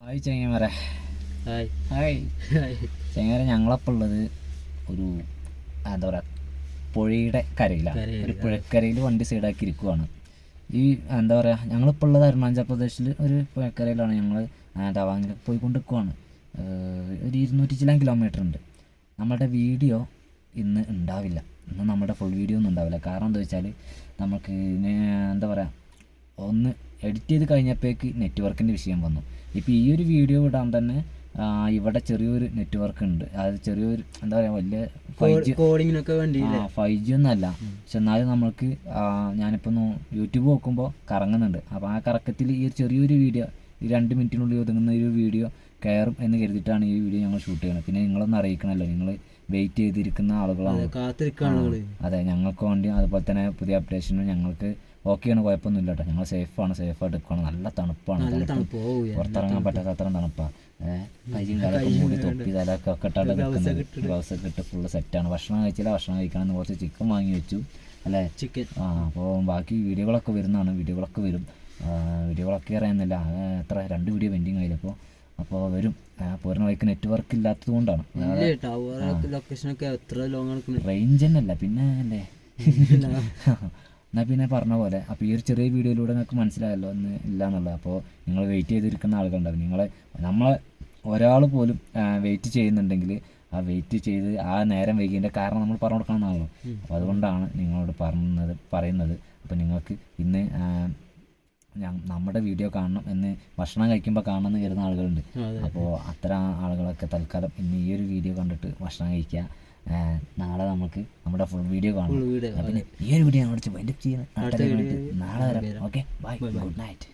Hi ചെങ്ങന്മാരെ. Hi hi ചെങ്ങന്മാരെ, ഞങ്ങളപ്പോൾ ഉള്ളത് ഒരു എന്താ പറയുക പുഴയുടെ കരയിലാണ്. ഒരു പുഴക്കരയിൽ വണ്ടി സൈഡാക്കി ഇരിക്കുവാണ്. ഈ എന്താ പറയുക ഞങ്ങളിപ്പോൾ ഉള്ളത് അരുണാചൽ പ്രദേശിൽ ഒരു പുഴക്കരയിലാണ്. ഞങ്ങൾ തവാങ്ങിൽ പോയിക്കൊണ്ട് നിൽക്കുവാണ്. ഒരു 200 ചില കിലോമീറ്റർ ഉണ്ട്. നമ്മുടെ വീഡിയോ ഇന്ന് ഉണ്ടാവില്ല. ഇന്ന് നമ്മുടെ ഫുൾ വീഡിയോ ഒന്നും ഉണ്ടാവില്ല. കാരണം എന്താ വെച്ചാൽ നമുക്ക് എന്താ പറയുക ഒന്ന് എഡിറ്റ് ചെയ്ത് കഴിഞ്ഞപ്പോഴേക്ക് നെറ്റ്വർക്കിൻ്റെ വിഷയം വന്നു. ഇപ്പോൾ ഈ ഒരു വീഡിയോ ഇടാൻ തന്നെ ഇവിടെ ചെറിയൊരു നെറ്റ്വർക്ക് ഉണ്ട്. അത് ചെറിയൊരു എന്താ പറയുക വലിയ 5G ഒന്നല്ല. പക്ഷെ എന്നാലും നമ്മൾക്ക് ഞാനിപ്പോൾ യൂട്യൂബ് നോക്കുമ്പോൾ കറങ്ങുന്നുണ്ട്. അപ്പോൾ ആ കറക്കത്തിൽ ഈ ചെറിയൊരു വീഡിയോ ഈ 2 മിനിറ്റിനുള്ളിൽ ഒതുങ്ങുന്ന ഒരു വീഡിയോ കയറും എന്ന് കരുതിയിട്ടാണ് ഈ വീഡിയോ ഞങ്ങൾ ഷൂട്ട് ചെയ്യുന്നത്. പിന്നെ നിങ്ങളൊന്ന് അറിയിക്കണമല്ലോ, നിങ്ങൾ വെയിറ്റ് ചെയ്തിരിക്കുന്ന ആളുകളാണ്. അതെ, ഞങ്ങൾക്ക് വേണ്ടി അതുപോലെ തന്നെ പുതിയ അപ്ഡേഷനും ഞങ്ങൾക്ക് ഓക്കെയാണ്, കുഴപ്പമൊന്നുമില്ല കേട്ടോ. ഞങ്ങൾ സേഫായിട്ട് എടുക്കുകയാണ്. നല്ല തണുപ്പാണ്, പുറത്തിറങ്ങാൻ പറ്റാത്ത അത്ര തണുപ്പാണ്. കയ്യും കാലൊക്കെ മൂടി തൊപ്പി തലൊക്കെ ഇട്ടാണ്ട് നിൽക്കുന്നത്, ഗ്ലൗസൊക്കെ ഇട്ട് ഫുള്ള് സെറ്റാണ്. ഭക്ഷണം കഴിച്ചില്ല, ഭക്ഷണം കഴിക്കണം. കുറച്ച് ചിക്കൻ വാങ്ങി വെച്ചു അല്ലേ. അപ്പോൾ ബാക്കി വീഡിയോകളൊക്കെ വരുന്നതാണ്. വീഡിയോകളൊക്കെ അറിയുന്നില്ല. എത്ര 2 വീഡിയോ പെൻഡിങ് ആയില്ല. അപ്പോൾ വരും. പോരുന്ന വഴിക്ക് നെറ്റ്വർക്ക് ഇല്ലാത്തത് കൊണ്ടാണ്. റേഞ്ച് തന്നെയല്ല പിന്നെ അല്ലേ. എന്നാൽ പിന്നെ പറഞ്ഞ പോലെ അപ്പോൾ ഈ ഒരു ചെറിയ വീഡിയോയിലൂടെ നിങ്ങൾക്ക് മനസ്സിലായല്ലോ എന്ന് ഇല്ല എന്നുള്ളത്. അപ്പോൾ നിങ്ങൾ വെയിറ്റ് ചെയ്തിരിക്കുന്ന ആളുകളുണ്ടാവും. നമ്മളെ ഒരാൾ പോലും വെയിറ്റ് ചെയ്യുന്നുണ്ടെങ്കിൽ ആ വെയിറ്റ് ചെയ്ത് ആ നേരം വൈകിയതിൻ്റെ കാരണം നമ്മൾ പറഞ്ഞു കൊടുക്കണമെന്നാണല്ലോ. അപ്പോൾ അതുകൊണ്ടാണ് നിങ്ങളോട് പറയുന്നത്. അപ്പോൾ നിങ്ങൾക്ക് ഇന്ന് നമ്മുടെ വീഡിയോ കാണണം എന്ന് ഭക്ഷണം കഴിക്കുമ്പോൾ കാണണം എന്ന് കരുതുന്ന ആളുകളുണ്ട്. അപ്പോൾ അത്തരം ആളുകളൊക്കെ തൽക്കാലം ഇന്ന് ഈ ഒരു വീഡിയോ കണ്ടിട്ട് ഭക്ഷണം കഴിക്കുക. നാളെ നമുക്ക് നമ്മുടെ ഫുൾ വീഡിയോ കാണണം. പിന്നെ ഈ ഒരു വീഡിയോ നമ്മൾ വൈൻഡപ്പ് ചെയ്യുന്നത് നാളെ വരാം. Okay, bye, good night.